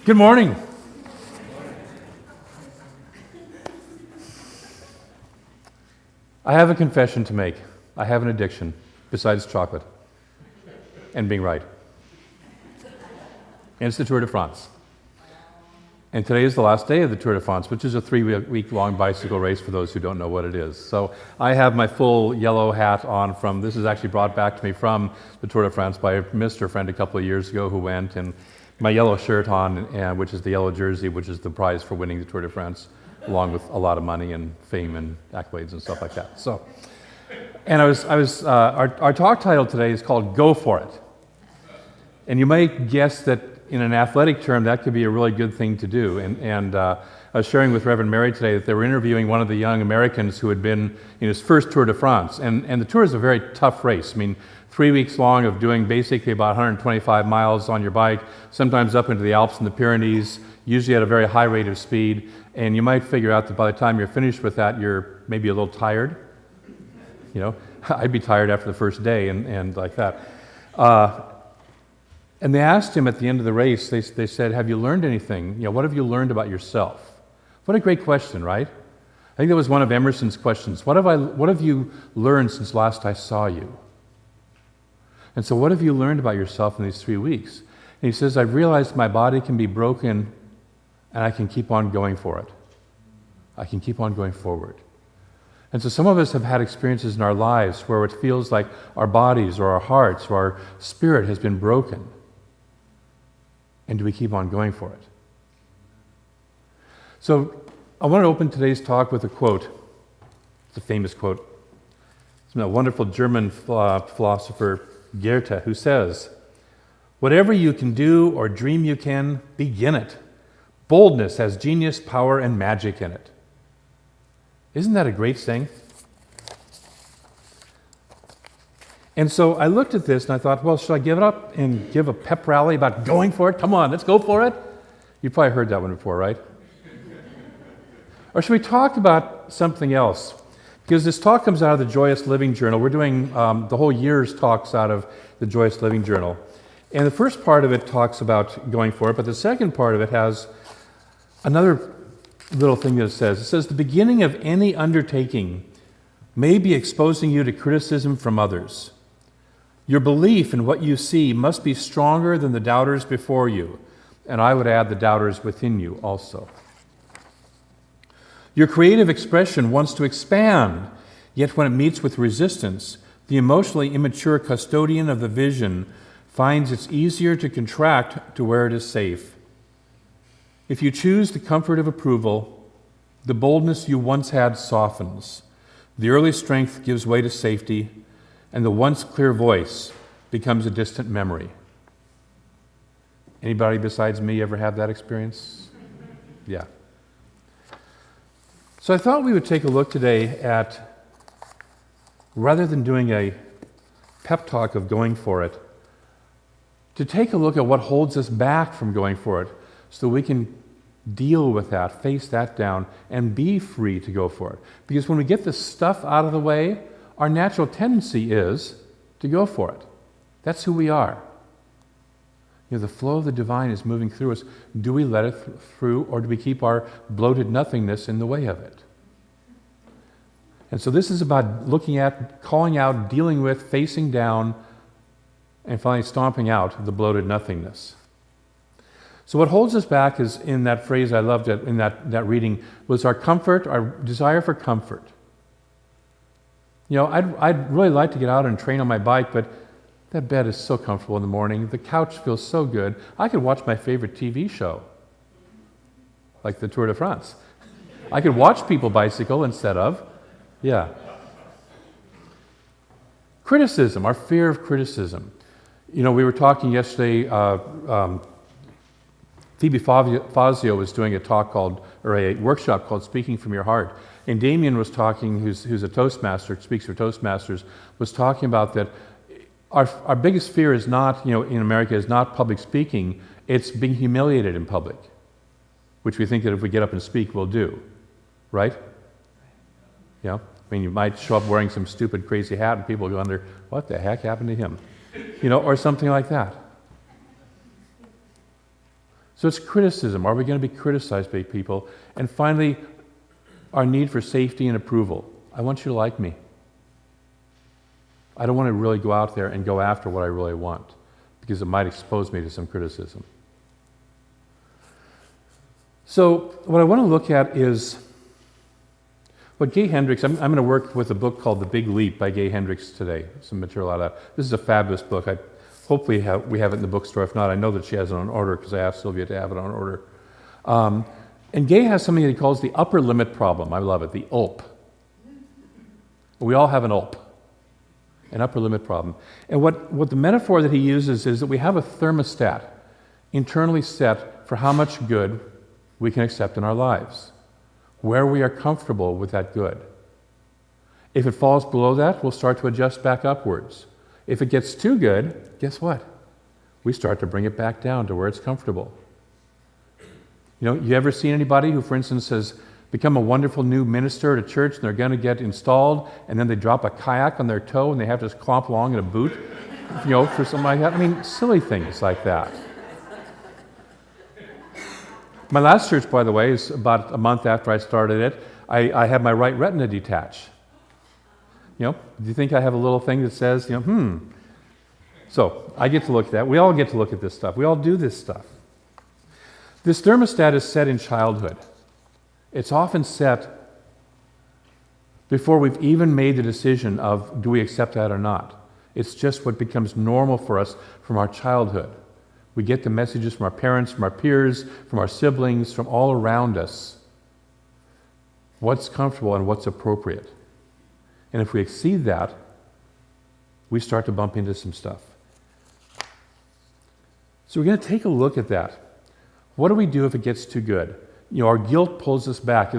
Good morning. I have a confession to make. I have an addiction, besides chocolate and being right. And it's the Tour de France. And today is the last day of the Tour de France, which is a 3-week-long bicycle race for those who don't know what it is. So I have my full yellow hat on from, this is actually brought back to me from the Tour de France by a Mr. friend a couple of years ago who went, and my yellow shirt on, and which is the yellow jersey, which is the prize for winning the Tour de France, along with a lot of money and fame and accolades and stuff like that. So, and our talk title today is called "Go For It," and you might guess that in an athletic term that could be a really good thing to do. And I was sharing with Reverend Mary today that they were interviewing one of the young Americans who had been in his first Tour de France, and the Tour is a very tough race. I mean, 3 weeks long of doing basically about 125 miles on your bike, sometimes up into the Alps and the Pyrenees, usually at a very high rate of speed. And you might figure out that by the time you're finished with that, you're maybe a little tired. You know, I'd be tired after the first day and like that. And they asked him at the end of the race, they said, have you learned anything? You know, what have you learned about yourself? What a great question, right? I think that was one of Emerson's questions. What have you learned since last I saw you? And so what have you learned about yourself in these 3 weeks? And he says, I've realized my body can be broken and I can keep on going for it. I can keep on going forward. And so some of us have had experiences in our lives where it feels like our bodies or our hearts or our spirit has been broken. And do we keep on going for it? So I want to open today's talk with a quote. It's a famous quote. It's from a wonderful German philosopher, Goethe, who says, whatever you can do or dream you can, begin it. Boldness has genius, power, and magic in it. Isn't that a great saying? And so I looked at this and I thought, well, should I give it up and give a pep rally about going for it? Come on, let's go for it. You've probably heard that one before, right? Or should we talk about something else? Because this talk comes out of the Joyous Living Journal. We're doing the whole year's talks out of the Joyous Living Journal. And the first part of it talks about going for it, but the second part of it has another little thing that it says. It says, the beginning of any undertaking may be exposing you to criticism from others. Your belief in what you see must be stronger than the doubters before you, and I would add the doubters within you also. Your creative expression wants to expand, yet when it meets with resistance, the emotionally immature custodian of the vision finds it's easier to contract to where it is safe. If you choose the comfort of approval, the boldness you once had softens. The early strength gives way to safety, and the once clear voice becomes a distant memory. Anybody besides me ever have that experience? Yeah. So I thought we would take a look today at, rather than doing a pep talk of going for it, to take a look at what holds us back from going for it so we can deal with that, face that down, and be free to go for it. Because when we get this stuff out of the way, our natural tendency is to go for it. That's who we are. You know, the flow of the divine is moving through us. Do we let it through, or do we keep our bloated nothingness in the way of it? And so this is about looking at, calling out, dealing with, facing down, and finally stomping out the bloated nothingness. So what holds us back is, in that phrase I loved it, in that reading, was our comfort, our desire for comfort. You know, I'd really like to get out and train on my bike, but that bed is so comfortable in the morning. The couch feels so good. I could watch my favorite TV show, like the Tour de France. I could watch people bicycle instead of, yeah. Criticism, our fear of criticism. You know, we were talking yesterday, Phoebe Fazio was doing a talk called, or a workshop called Speaking from Your Heart. And Damien was talking, who's a Toastmaster, speaks for Toastmasters, was talking about that our biggest fear is not, you know, in America, is not public speaking, it's being humiliated in public, which we think that if we get up and speak, we'll do, right? Yeah, I mean, you might show up wearing some stupid, crazy hat and people go under, what the heck happened to him? You know, or something like that. So it's criticism. Are we going to be criticized by people? And finally, our need for safety and approval. I want you to like me. I don't want to really go out there and go after what I really want, because it might expose me to some criticism. So what I want to look at is what Gay Hendricks, I'm going to work with a book called The Big Leap by Gay Hendricks today, some material out of that. This is a fabulous book. Hopefully we have it in the bookstore. If not, I know that she has it on order because I asked Sylvia to have it on order. And Gay has something that he calls the upper limit problem. I love it, the ULP. We all have an ULP, an upper limit problem. And what the metaphor that he uses is that we have a thermostat internally set for how much good we can accept in our lives, where we are comfortable with that good. If it falls below that, we'll start to adjust back upwards. If it gets too good, guess what? We start to bring it back down to where it's comfortable. You ever seen anybody who, for instance, has become a wonderful new minister at a church and they're going to get installed, and then they drop a kayak on their toe and they have to just clomp along in a boot, for something like that? I mean, silly things like that. My last church, by the way, is about a month after I started it. I had my right retina detach. Do you think I have a little thing that says, So I get to look at that. We all get to look at this stuff. We all do this stuff. This thermostat is set in childhood. It's often set before we've even made the decision of, do we accept that or not? It's just what becomes normal for us from our childhood. We get the messages from our parents, from our peers, from our siblings, from all around us. What's comfortable and what's appropriate. And if we exceed that, we start to bump into some stuff. So we're going to take a look at that. What do we do if it gets too good? Our guilt pulls us back.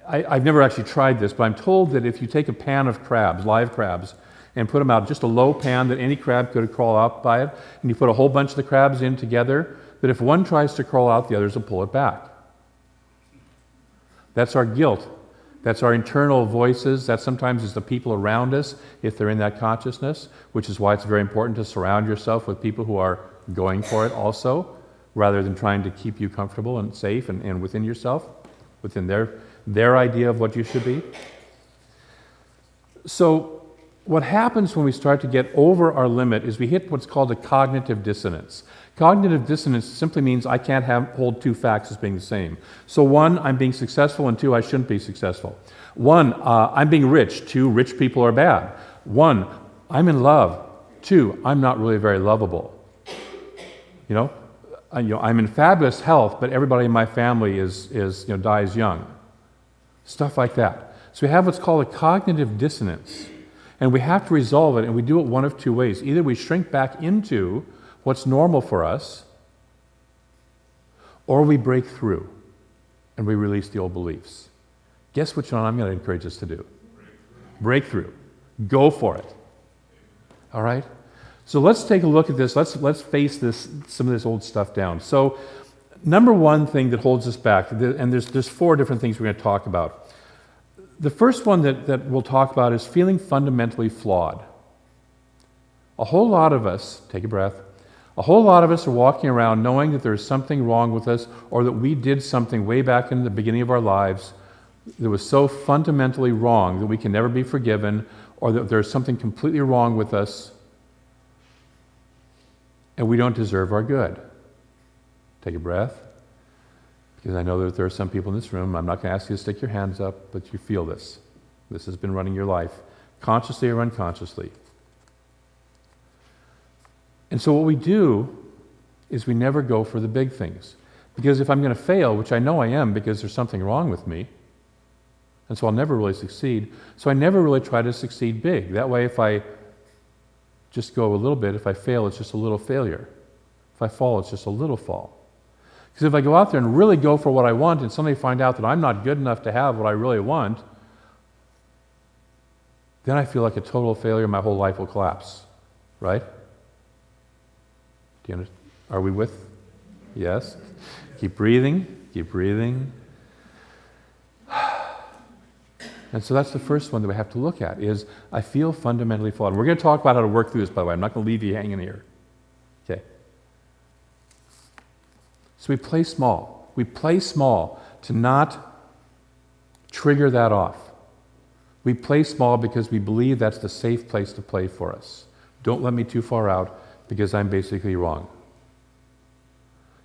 I've never actually tried this, but I'm told that if you take a pan of crabs, live crabs, and put them out, just a low pan that any crab could crawl out by it, and you put a whole bunch of the crabs in together, that if one tries to crawl out, the others will pull it back. That's our guilt. That's our internal voices. That sometimes is the people around us, if they're in that consciousness, which is why it's very important to surround yourself with people who are going for it also, rather than trying to keep you comfortable and safe and within yourself, within their idea of what you should be. So what happens when we start to get over our limit is we hit what's called a cognitive dissonance. Cognitive dissonance simply means I can't hold two facts as being the same. So one, I'm being successful, and two, I shouldn't be successful. One, I'm being rich. Two, rich people are bad. One, I'm in love. Two, I'm not really very lovable. I'm in fabulous health, but everybody in my family dies young. Stuff like that. So we have what's called a cognitive dissonance. And we have to resolve it, and we do it one of two ways. Either we shrink back into what's normal for us, or we break through and we release the old beliefs. Guess which one I'm going to encourage us to do? Breakthrough. Go for it. All right? So let's take a look at this. Let's face some of this old stuff down. So number one thing that holds us back, and there's four different things we're going to talk about. The first one that we'll talk about is feeling fundamentally flawed. A whole lot of us, take a breath, a whole lot of us are walking around knowing that there's something wrong with us, or that we did something way back in the beginning of our lives that was so fundamentally wrong that we can never be forgiven, or that there's something completely wrong with us and we don't deserve our good. Take a breath. Because I know that there are some people in this room, I'm not going to ask you to stick your hands up, but you feel this. This has been running your life, consciously or unconsciously. And so what we do is we never go for the big things. Because if I'm going to fail, which I know I am because there's something wrong with me, and so I'll never really succeed, so I never really try to succeed big. That way if I just go a little bit, if I fail, it's just a little failure. If I fall, it's just a little fall. Because if I go out there and really go for what I want and suddenly find out that I'm not good enough to have what I really want, then I feel like a total failure. My whole life will collapse. Right? Are we with? Yes? Keep breathing. Keep breathing. And so that's the first one that we have to look at, is I feel fundamentally flawed. And we're going to talk about how to work through this, by the way. I'm not going to leave you hanging here. Okay? So we play small. We play small to not trigger that off. We play small because we believe that's the safe place to play for us. Don't let me too far out because I'm basically wrong.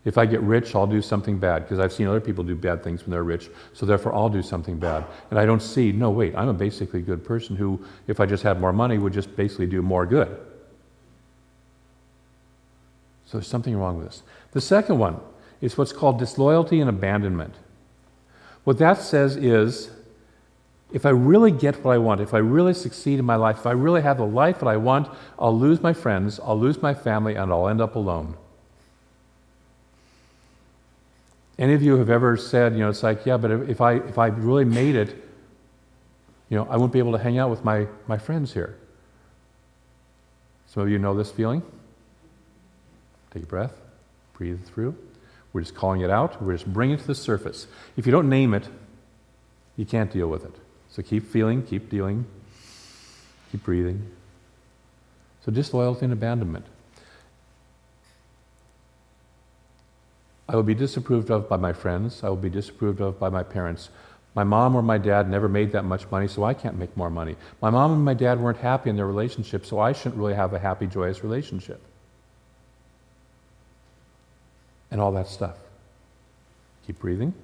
If I get rich, I'll do something bad because I've seen other people do bad things when they're rich, so therefore I'll do something bad. And I don't see, no, wait, I'm a basically good person who, if I just had more money, would just basically do more good. So there's something wrong with this. The second one is what's called disloyalty and abandonment. What that says is, if I really get what I want, if I really succeed in my life, if I really have the life that I want, I'll lose my friends, I'll lose my family, and I'll end up alone. Any of you have ever said, it's like, yeah, but if I really made it, I won't be able to hang out with my friends here. Some of you know this feeling. Take a breath, breathe through. We're just calling it out. We're just bringing it to the surface. If you don't name it, you can't deal with it. So keep feeling, keep dealing, keep breathing. So disloyalty and abandonment. I will be disapproved of by my friends. I will be disapproved of by my parents. My mom or my dad never made that much money, so I can't make more money. My mom and my dad weren't happy in their relationship, so I shouldn't really have a happy, joyous relationship. And all that stuff. Keep breathing.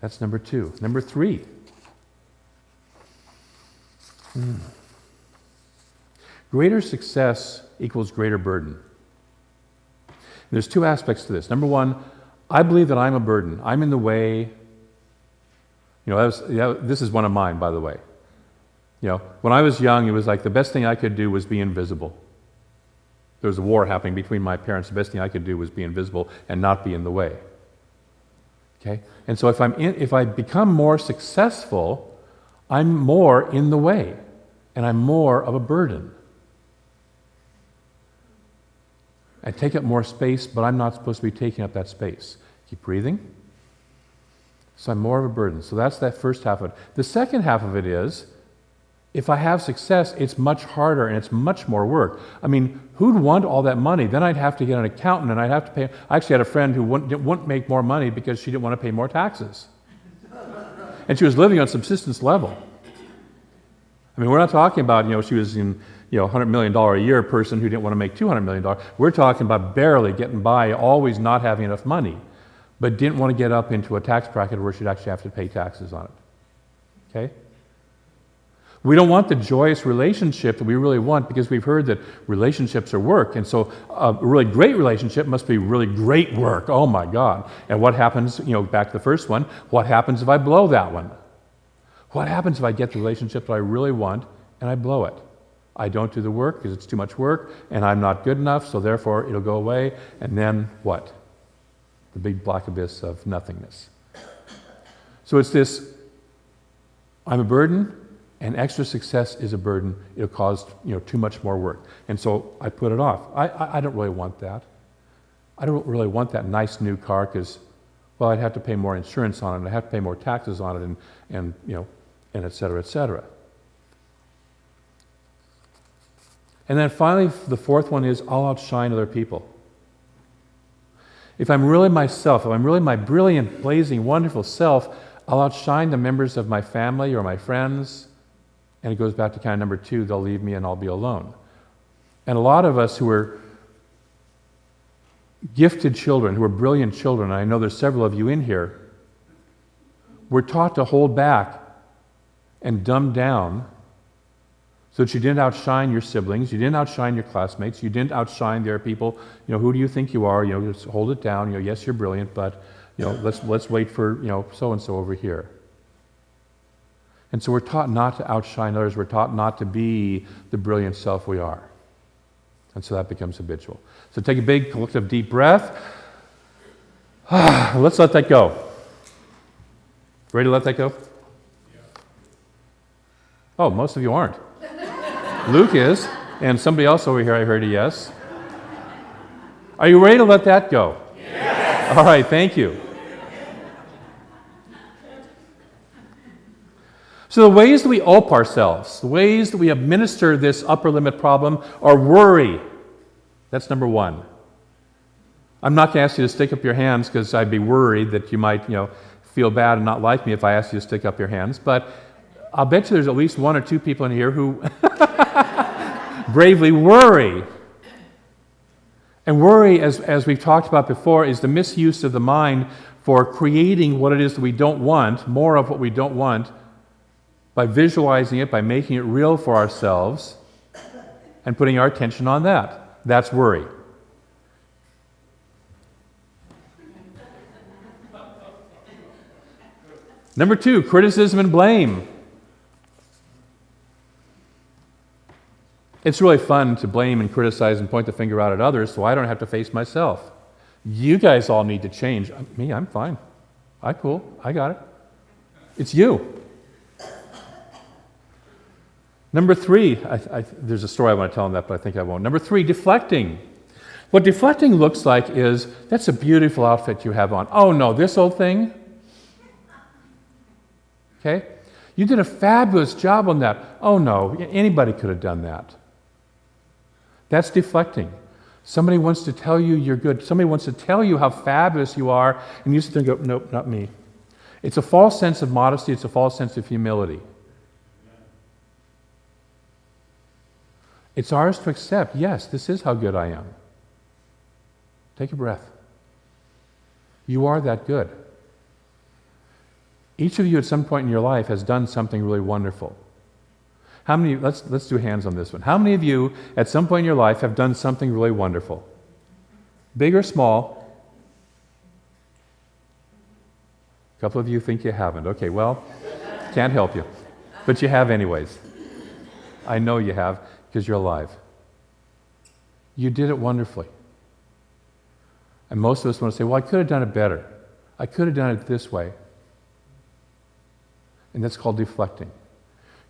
That's number 2. Number 3. Greater success equals greater burden. There's 2 aspects to this. Number 1, I believe that I'm a burden. I'm in the way. This is one of mine, by the way. When I was young, it was like the best thing I could do was be invisible. There was a war happening between my parents. The best thing I could do was be invisible and not be in the way. Okay? And so if I become more successful, I'm more in the way, and I'm more of a burden. I take up more space, but I'm not supposed to be taking up that space. Keep breathing. So I'm more of a burden. So that's that first half of it. The second half of it is, if I have success, it's much harder and it's much more work. I mean, who'd want all that money? Then I'd have to get an accountant and I'd have to pay. I actually had a friend who wouldn't make more money because she didn't want to pay more taxes. And she was living on subsistence level. I mean, we're not talking about, she was in, $100 million a year person who didn't want to make $200 million. We're talking about barely getting by, always not having enough money, but didn't want to get up into a tax bracket where she'd actually have to pay taxes on it. Okay? We don't want the joyous relationship that we really want because we've heard that relationships are work. And so a really great relationship must be really great work. Oh my God. And what happens, back to the first one, what happens if I blow that one? What happens if I get the relationship that I really want and I blow it? I don't do the work because it's too much work and I'm not good enough, so therefore it'll go away. And then what? The big black abyss of nothingness. So it's this, I'm a burden, and extra success is a burden. It'll cause too much more work. And so I put it off. I don't really want that. I don't really want that nice new car because, well, I'd have to pay more insurance on it, and I'd have to pay more taxes on it, and et cetera, et cetera. And then finally, the fourth one is I'll outshine other people. If I'm really myself, if I'm really my brilliant, blazing, wonderful self, I'll outshine the members of my family or my friends. And it goes back to kind of number 2, they'll leave me and I'll be alone. And a lot of us who are gifted children, who are brilliant children, and I know there's several of you in here, we're taught to hold back and dumb down so that you didn't outshine your siblings, you didn't outshine your classmates, you didn't outshine their people. Who do you think you are? Just hold it down. Yes, you're brilliant, but let's wait for so-and-so over here. And so we're taught not to outshine others. We're taught not to be the brilliant self we are. And so that becomes habitual. So take a big, collective, deep breath. Let's let that go. Ready to let that go? Yeah. Oh, most of you aren't. Luke is, and somebody else over here I heard a yes. Are you ready to let that go? Yes. All right, thank you. So the ways that we ope ourselves, the ways that we administer this upper limit problem are worry. That's number 1. I'm not going to ask you to stick up your hands because I'd be worried that you might, feel bad and not like me if I asked you to stick up your hands. But I'll bet you there's at least one or two people in here who bravely worry. And worry, as we've talked about before, is the misuse of the mind for creating what it is that we don't want, more of what we don't want, by visualizing it, by making it real for ourselves, and putting our attention on that. That's worry. Number 2, criticism and blame. It's really fun to blame and criticize and point the finger out at others so I don't have to face myself. You guys all need to change. Me, I'm fine. I'm cool. I got it. It's you. Number 3, there's a story I want to tell on that, but I think I won't. Number 3, deflecting. What deflecting looks like is, that's a beautiful outfit you have on. Oh no, this old thing? Okay? You did a fabulous job on that. Oh no, anybody could have done that. That's deflecting. Somebody wants to tell you you're good. Somebody wants to tell you how fabulous you are, and you sit there and go, nope, not me. It's a false sense of modesty. It's a false sense of humility. It's ours to accept, yes, this is how good I am. Take a breath. You are that good. Each of you at some point in your life has done something really wonderful. How many, let's do hands on this one. How many of you at some point in your life have done something really wonderful? Big or small? A couple of you think you haven't. Okay, well, can't help you. But you have anyways. I know you have because you're alive. You did it wonderfully. And most of us want to say, well, I could have done it better. I could have done it this way. And that's called deflecting.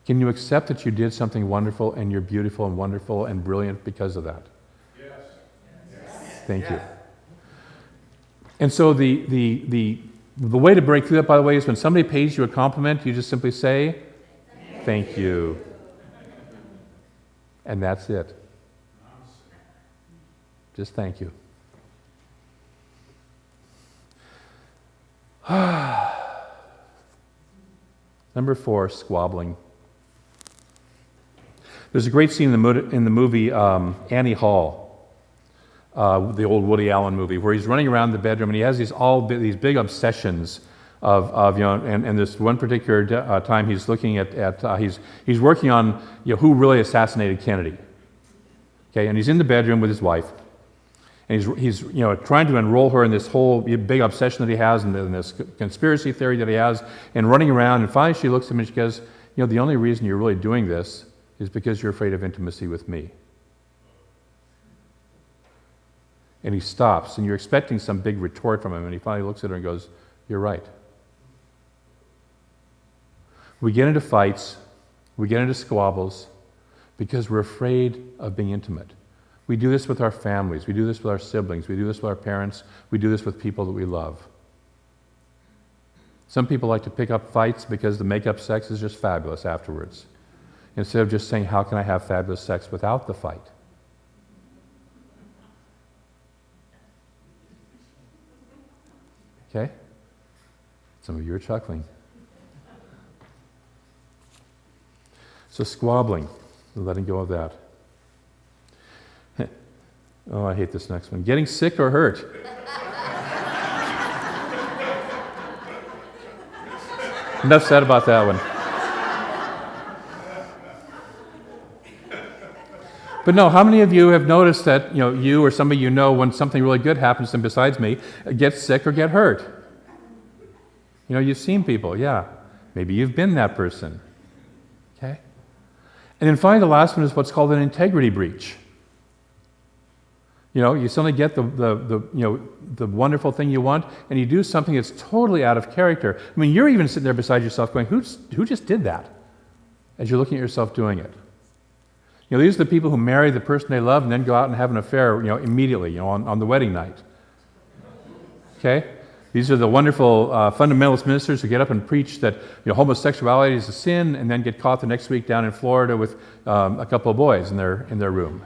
Can you accept that you did something wonderful and you're beautiful and wonderful and brilliant because of that? Yes. Thank you. And so the way to break through that, by the way, is when somebody pays you a compliment, you just simply say, thank you. And that's it. Just thank you. Number 4, squabbling. There's a great scene in the movie Annie Hall, the old Woody Allen movie, where he's running around the bedroom and he has these big obsessions of and this one particular time he's looking at he's working on who really assassinated Kennedy. Okay, and he's in the bedroom with his wife, and he's trying to enroll her in this whole big obsession that he has and this conspiracy theory that he has, and running around. And finally, she looks at him and she goes, the only reason you're really doing this is because you're afraid of intimacy with me. And he stops, and you're expecting some big retort from him, and he finally looks at her and goes, you're right. We get into fights, we get into squabbles, because we're afraid of being intimate. We do this with our families, we do this with our siblings, we do this with our parents, we do this with people that we love. Some people like to pick up fights because the make-up sex is just fabulous afterwards, instead of just saying, how can I have fabulous sex without the fight? Okay? Some of you are chuckling. So squabbling, letting go of that. Oh, I hate this next one. Getting sick or hurt. Enough said about that one. But no, how many of you have noticed that you or somebody when something really good happens to them besides me, get sick or get hurt? You've seen people, yeah. Maybe you've been that person. Okay? And then finally, the last one is what's called an integrity breach. You suddenly get the wonderful thing you want, and you do something that's totally out of character. I mean, you're even sitting there beside yourself going, who just did that? As you're looking at yourself doing it. These are the people who marry the person they love and then go out and have an affair, immediately, on the wedding night. Okay? These are the wonderful fundamentalist ministers who get up and preach that homosexuality is a sin, and then get caught the next week down in Florida with a couple of boys in their room.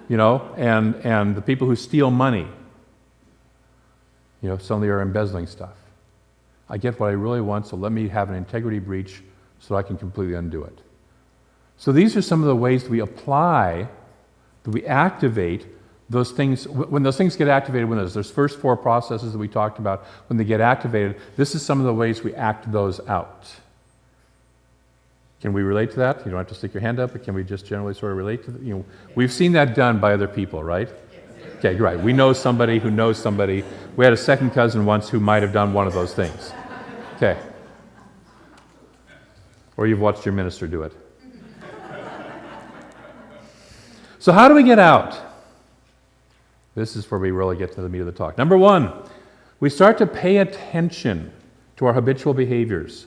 And the people who steal money. suddenly are embezzling stuff. I get what I really want, so let me have an integrity breach so I can completely undo it. So these are some of the ways that we apply, that we activate those things. When those things get activated, when those first 4 processes that we talked about, when they get activated, this is some of the ways we act those out. Can we relate to that? You don't have to stick your hand up, but can we just generally sort of relate to that? We've seen that done by other people, right? Okay, right. We know somebody who knows somebody. We had a second cousin once who might have done one of those things. Okay. Or you've watched your minister do it. So how do we get out? This is where we really get to the meat of the talk. Number 1, we start to pay attention to our habitual behaviors.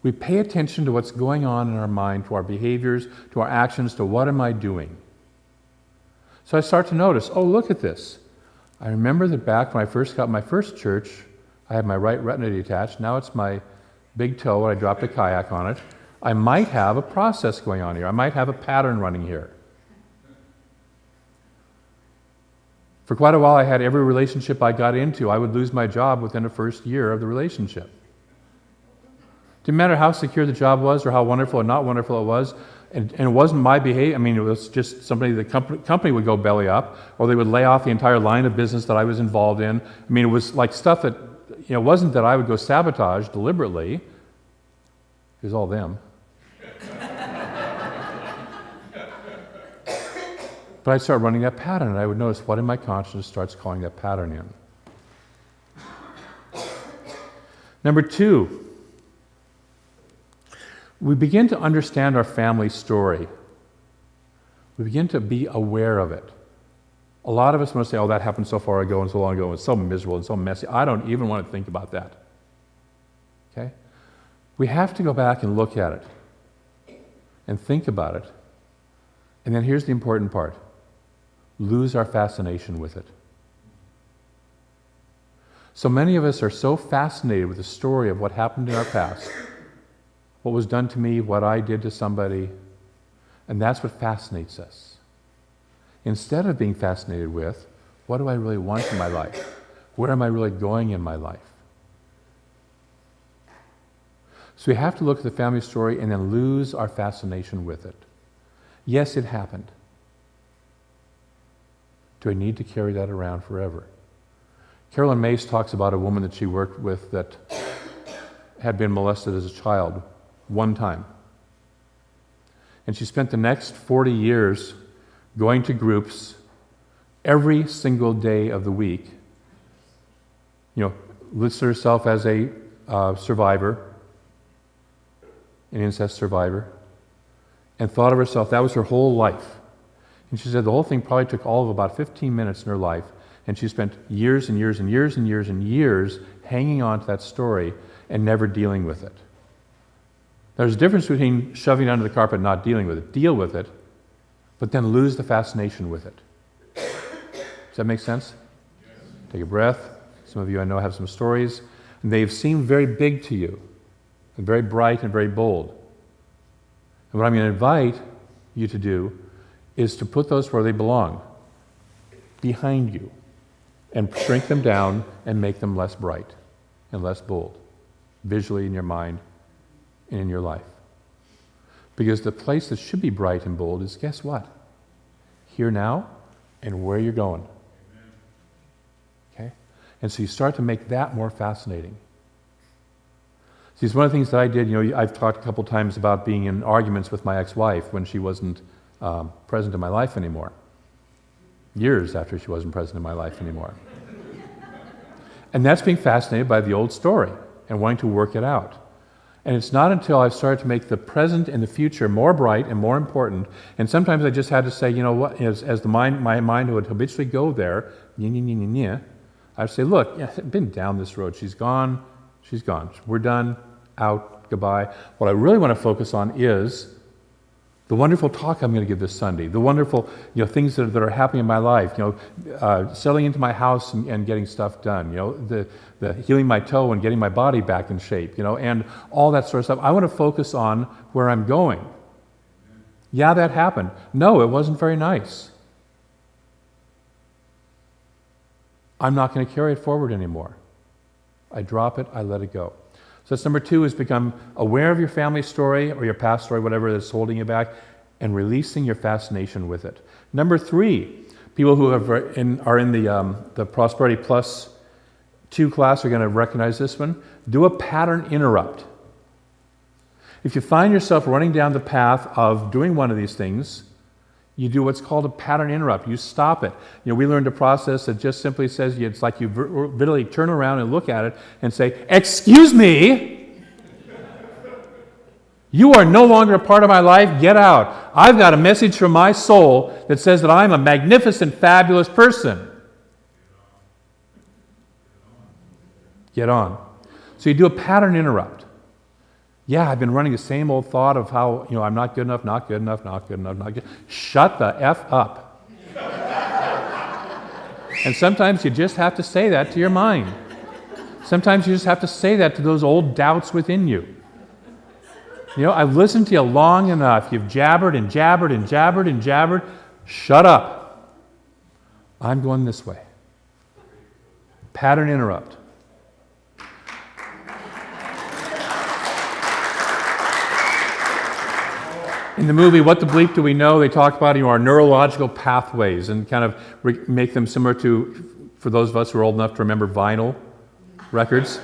We pay attention to what's going on in our mind, to our behaviors, to our actions, to what am I doing. So I start to notice, oh, look at this. I remember that back when I first got my first church, I had my right retina detached. Now it's my big toe, and I dropped a kayak on it. I might have a process going on here. I might have a pattern running here. For quite a while, I had every relationship I got into, I would lose my job within the first year of the relationship. Didn't matter how secure the job was or how wonderful or not wonderful it was, and it wasn't my behavior. I mean, it was just somebody, the company would go belly up, or they would lay off the entire line of business that I was involved in. I mean, it was like stuff that, it wasn't that I would go sabotage deliberately. It was all them. But I'd start running that pattern, and I would notice what in my conscience starts calling that pattern in. Number 2, we begin to understand our family story. We begin to be aware of it. A lot of us want to say, oh, that happened so far ago and so long ago, and it's so miserable and so messy. I don't even want to think about that. Okay? We have to go back and look at it and think about it. And then here's the important part. Lose our fascination with it. So many of us are so fascinated with the story of what happened in our past, what was done to me, what I did to somebody, and that's what fascinates us. Instead of being fascinated with, what do I really want in my life? Where am I really going in my life? So we have to look at the family story and then lose our fascination with it. Yes, it happened. Do I need to carry that around forever? Carolyn Mace talks about a woman that she worked with that had been molested as a child one time. And she spent the next 40 years going to groups every single day of the week. Listed herself as a survivor, an incest survivor, and thought of herself, that was her whole life. And she said the whole thing probably took all of about 15 minutes in her life, and she spent years and years and years and years and years hanging on to that story and never dealing with it. There's a difference between shoving it under the carpet and not dealing with it. Deal with it, but then lose the fascination with it. Does that make sense? Yes. Take a breath. Some of you I know have some stories, and they've seemed very big to you, and very bright and very bold. And what I'm going to invite you to do is to put those where they belong, behind you, and shrink them down and make them less bright and less bold, visually in your mind and in your life. Because the place that should be bright and bold is, guess what? Here now and where you're going. Okay? And so you start to make that more fascinating. See, it's one of the things that I did, I've talked a couple times about being in arguments with my ex-wife when she wasn't present in my life anymore. Years after she wasn't present in my life anymore. And that's being fascinated by the old story and wanting to work it out. And it's not until I've started to make the present and the future more bright and more important, and sometimes I just had to say, as my mind would habitually go there, I would say, look, I've been down this road. She's gone. We're done, out, goodbye. What I really want to focus on is the wonderful talk I'm going to give this Sunday, the wonderful things that are happening in my life, settling into my house and getting stuff done, the healing my toe and getting my body back in shape, and all that sort of stuff. I want to focus on where I'm going. Yeah, that happened. No, it wasn't very nice. I'm not going to carry it forward anymore. I drop it, I let it go. So that's number 2, is become aware of your family story or your past story, whatever that's holding you back, and releasing your fascination with it. Number 3, people who are in the Prosperity Plus 2 class are going to recognize this one. Do a pattern interrupt. If you find yourself running down the path of doing one of these things, you do what's called a pattern interrupt. You stop it. We learned a process that just simply says, it's like you literally turn around and look at it and say, "Excuse me, you are no longer a part of my life. Get out. I've got a message from my soul that says that I'm a magnificent, fabulous person. Get on." So you do a pattern interrupt. Yeah, I've been running the same old thought of how, I'm not good enough, not good enough, not good enough, not good. Shut the F up. And sometimes you just have to say that to your mind. Sometimes you just have to say that to those old doubts within you. I've listened to you long enough. You've jabbered and jabbered and jabbered and jabbered. Shut up. I'm going this way. Pattern interrupt. In the movie, What the Bleep Do We Know, they talk about our neurological pathways and kind of make them similar to, for those of us who are old enough to remember vinyl records.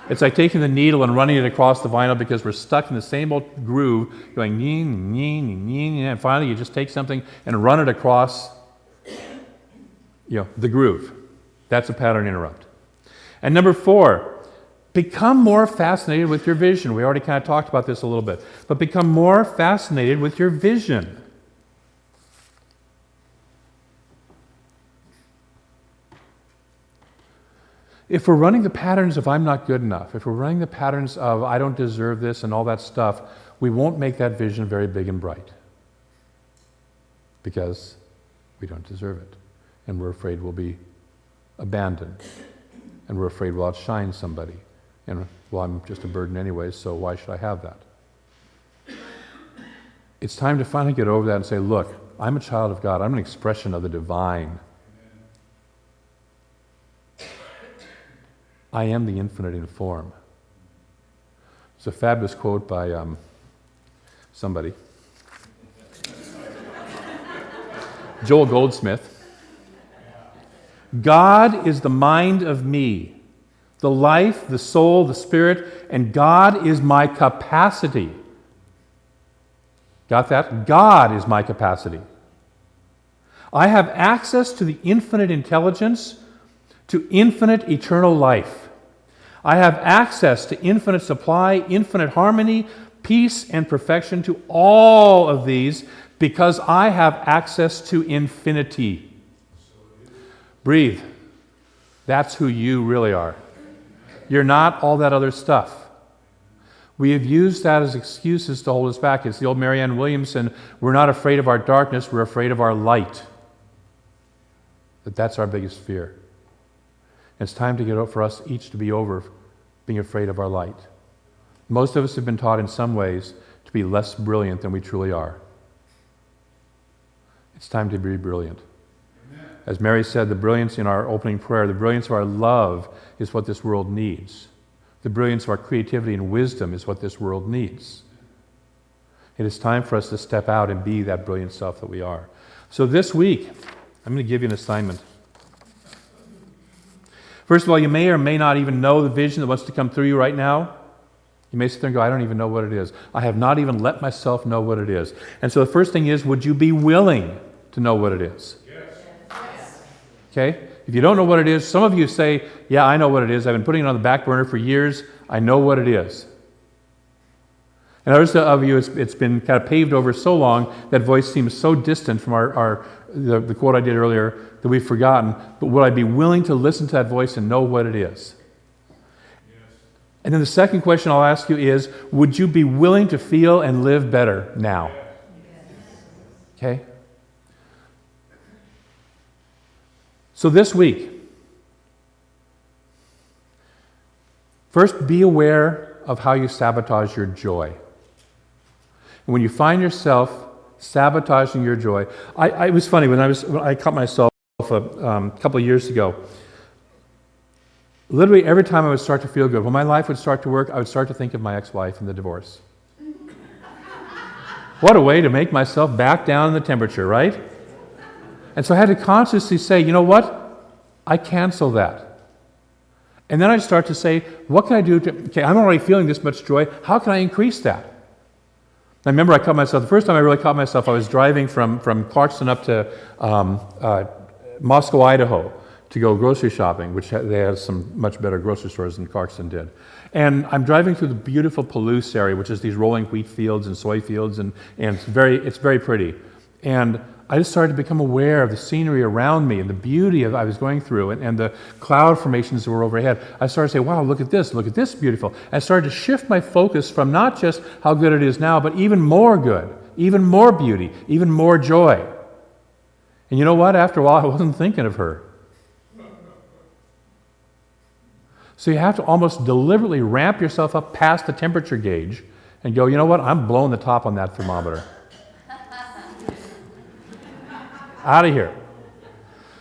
It's like taking the needle and running it across the vinyl because we're stuck in the same old groove, going neen, neen, neen, and finally you just take something and run it across the groove. That's a pattern interrupt. And number 4, become more fascinated with your vision. We already kind of talked about this a little bit. But become more fascinated with your vision. If we're running the patterns of I'm not good enough, if we're running the patterns of I don't deserve this and all that stuff, we won't make that vision very big and bright. Because we don't deserve it. And we're afraid we'll be abandoned. And we're afraid we'll outshine somebody. And, well, I'm just a burden anyway, so why should I have that? It's time to finally get over that and say, look, I'm a child of God. I'm an expression of the divine. I am the infinite in form. It's a fabulous quote by somebody. Joel Goldsmith. God is the mind of me, the life, the soul, the spirit, and God is my capacity. Got that? God is my capacity. I have access to the infinite intelligence, to infinite eternal life. I have access to infinite supply, infinite harmony, peace, and perfection, to all of these because I have access to infinity. Breathe. That's who you really are. You're not all that other stuff. We have used that as excuses to hold us back. It's the old Marianne Williamson, we're not afraid of our darkness, we're afraid of our light. That's our biggest fear. It's time to get up for us each to be over being afraid of our light. Most of us have been taught in some ways to be less brilliant than we truly are. It's time to be brilliant. As Mary said, the brilliance in our opening prayer, the brilliance of our love is what this world needs. The brilliance of our creativity and wisdom is what this world needs. It is time for us to step out and be that brilliant self that we are. So this week, I'm going to give you an assignment. First of all, you may or may not even know the vision that wants to come through you right now. You may sit there and go, I don't even know what it is. I have not even let myself know what it is. And so the first thing is, would you be willing to know what it is? Okay? If you don't know what it is, some of you say, yeah, I know what it is. I've been putting it on the back burner for years. I know what it is. And others of you, it's been kind of paved over so long, that voice seems so distant from the quote I did earlier that we've forgotten. But would I be willing to listen to that voice and know what it is? Yes. And then the second question I'll ask you is, would you be willing to feel and live better now? Yes. Okay? So this week, first be aware of how you sabotage your joy. And when you find yourself sabotaging your joy, it was funny when I caught myself a couple of years ago. Literally every time I would start to feel good, when my life would start to work, I would start to think of my ex-wife and the divorce. What a way to make myself back down in the temperature, right? And so I had to consciously say, you know what? I cancel that. And then I'd start to say, what can I do to, okay, I'm already feeling this much joy. How can I increase that? I remember I caught myself, the first time I really caught myself, I was driving from Clarkston up to Moscow, Idaho, to go grocery shopping, which they have some much better grocery stores than Clarkston did. And I'm driving through the beautiful Palouse area, which is these rolling wheat fields and soy fields, and it's very pretty. And I just started to become aware of the scenery around me and the beauty of I was going through and the cloud formations that were overhead. I started to say, wow, look at this beautiful. And I started to shift my focus from not just how good it is now, but even more good, even more beauty, even more joy. And you know what? After a while, I wasn't thinking of her. So you have to almost deliberately ramp yourself up past the temperature gauge and go, you know what? I'm blowing the top on that thermometer. Out of here.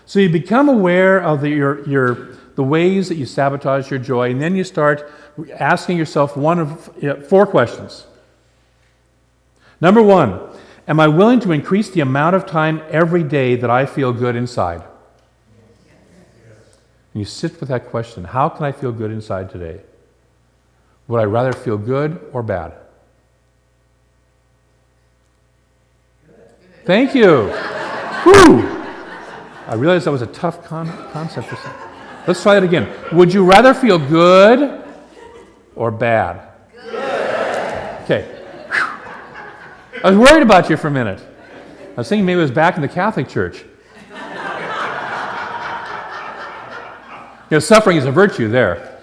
So you become aware of the ways that you sabotage your joy, and then you start asking yourself one of 4 questions. Number 1, am I willing to increase the amount of time every day that I feel good inside? And you sit with that question. How can I feel good inside today? Would I rather feel good or bad? Thank you. Whew. I realized that was a tough concept. Let's try it again. Would you rather feel good or bad? Good. Okay. Whew. I was worried about you for a minute. I was thinking maybe it was back in the Catholic Church. You know, suffering is a virtue there.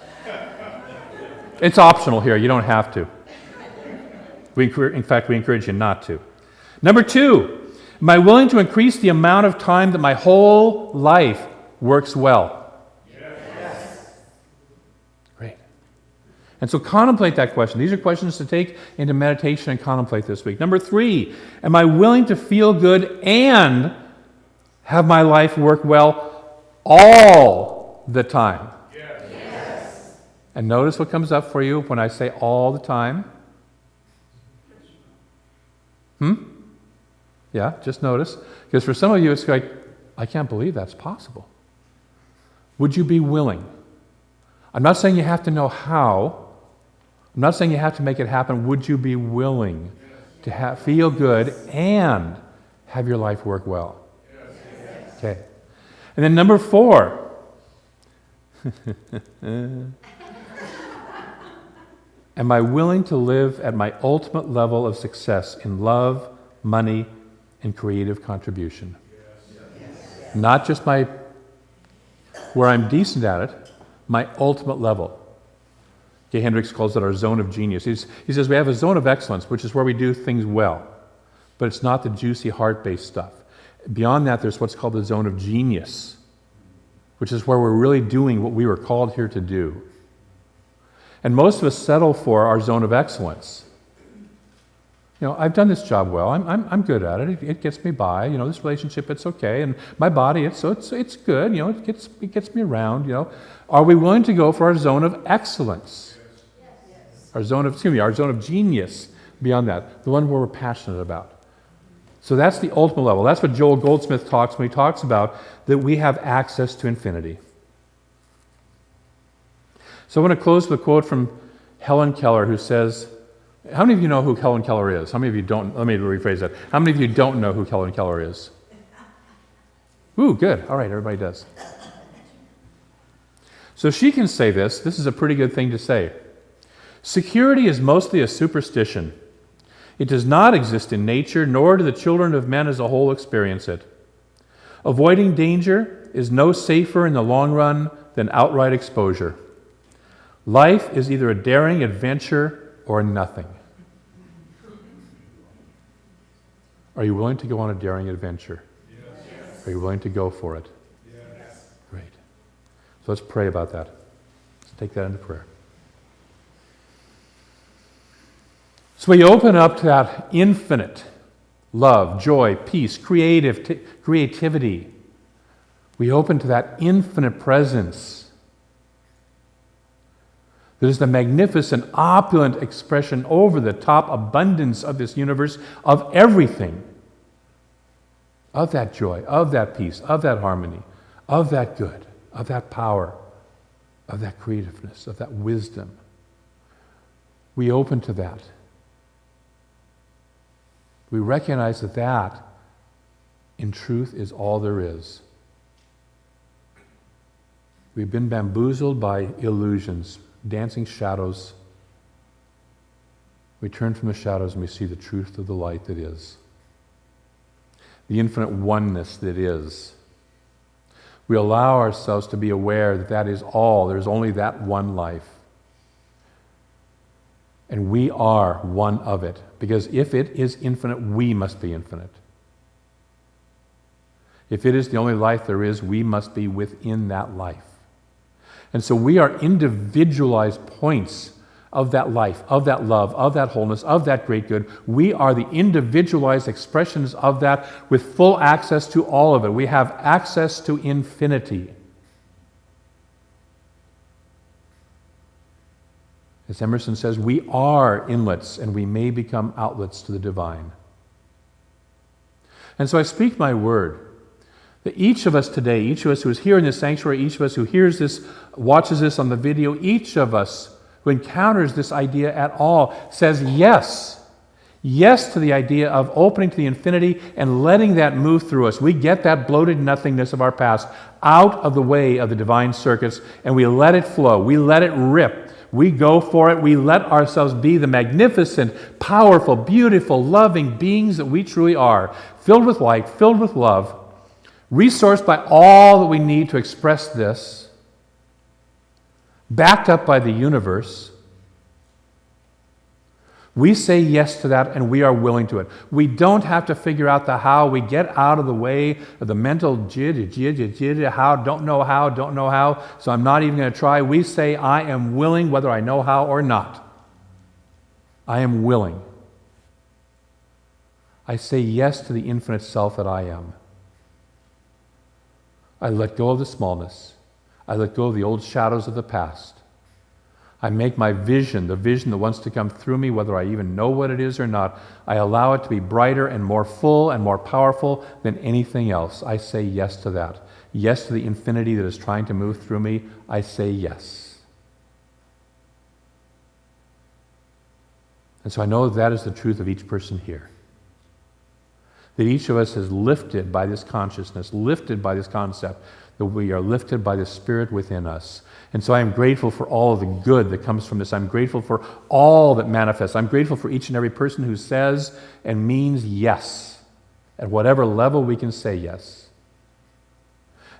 It's optional here. You don't have to. In fact, we encourage you not to. Number 2, am I willing to increase the amount of time that my whole life works well? Yes. Great. And so contemplate that question. These are questions to take into meditation and contemplate this week. Number 3, am I willing to feel good and have my life work well all the time? Yes. And notice what comes up for you when I say all the time. Yeah, just notice. Because for some of you, it's like, I can't believe that's possible. Would you be willing? I'm not saying you have to know how. I'm not saying you have to make it happen. Would you be willing to feel good and have your life work well? Yes. Okay. And then number 4. Am I willing to live at my ultimate level of success in love, money, and creative contribution? Yes. Not just where I'm decent at it, my ultimate level. Gay Hendricks calls it our zone of genius. He says we have a zone of excellence, which is where we do things well, but it's not the juicy heart-based stuff. Beyond that, there's what's called the zone of genius, which is where we're really doing what we were called here to do. And most of us settle for our zone of excellence. You know, I've done this job well. I'm good at it. It gets me by. You know, this relationship, it's okay. And my body, it's good. You know, it gets me around. You know, are we willing to go for our zone of excellence? Yes. Our zone of genius. Beyond that, the one where we're passionate about. So that's the ultimate level. That's what Joel Goldsmith talks when he talks about that we have access to infinity. So I want to close with a quote from Helen Keller, who says, how many of you know who Helen Keller is? How many of you don't? Let me rephrase that. How many of you don't know who Helen Keller is? Ooh, good. All right, everybody does. So she can say this. This is a pretty good thing to say. Security is mostly a superstition. It does not exist in nature, nor do the children of men as a whole experience it. Avoiding danger is no safer in the long run than outright exposure. Life is either a daring adventure or nothing. Are you willing to go on a daring adventure? Yes. Are you willing to go for it? Yes. Great. So let's pray about that. Let's take that into prayer. So we open up to that infinite love, joy, peace, creativity, We open to that infinite presence that is the magnificent, opulent expression, over the top abundance of this universe, of everything, of that joy, of that peace, of that harmony, of that good, of that power, of that creativeness, of that wisdom. We open to that. We recognize that that, in truth, is all there is. We've been bamboozled by illusions, dancing shadows. We turn from the shadows and we see the truth of the light that is, the infinite oneness that is. We allow ourselves to be aware that that is all. There's only that one life. And we are one of it. Because if it is infinite, we must be infinite. If it is the only life there is, we must be within that life. And so we are individualized points of that life, of that love, of that wholeness, of that great good. We are the individualized expressions of that with full access to all of it. We have access to infinity. As Emerson says, we are inlets and we may become outlets to the divine. And so I speak my word that each of us today, each of us who is here in this sanctuary, each of us who hears this, watches this on the video, each of us who encounters this idea at all says yes. Yes to the idea of opening to the infinity and letting that move through us. We get that bloated nothingness of our past out of the way of the divine circuits and we let it flow. We let it rip. We go for it. We let ourselves be the magnificent, powerful, beautiful, loving beings that we truly are, filled with light, filled with love, resourced by all that we need to express this, backed up by the universe. We say yes to that and we are willing to it. We don't have to figure out the how. We get out of the way of the mental how, don't know how, so I'm not even going to try. We say, I am willing whether I know how or not. I am willing. I say yes to the infinite self that I am. I let go of the smallness. I let go of the old shadows of the past. I make my vision, the vision that wants to come through me, whether I even know what it is or not, I allow it to be brighter and more full and more powerful than anything else. I say yes to that. Yes to the infinity that is trying to move through me. I say yes. And so I know that is the truth of each person here. That each of us is lifted by this consciousness, lifted by this concept, that we are lifted by the Spirit within us. And so I am grateful for all of the good that comes from this. I'm grateful for all that manifests. I'm grateful for each and every person who says and means yes, at whatever level we can say yes.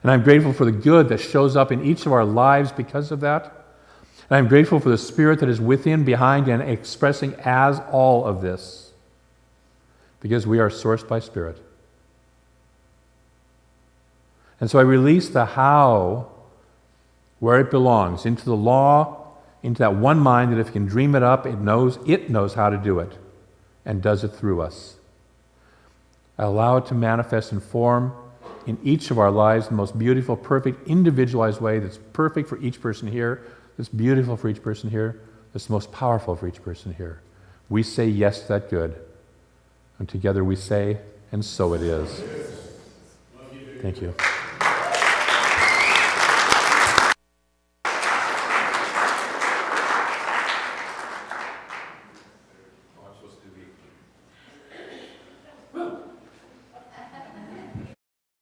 And I'm grateful for the good that shows up in each of our lives because of that. And I'm grateful for the Spirit that is within, behind, and expressing as all of this, because we are sourced by Spirit. And so I release the how where it belongs, into the law, into that one mind that if you can dream it up, it knows how to do it and does it through us. I allow it to manifest in form in each of our lives in the most beautiful, perfect, individualized way that's perfect for each person here, that's beautiful for each person here, that's most powerful for each person here. We say yes to that good. And together we say, and so it is. Thank you.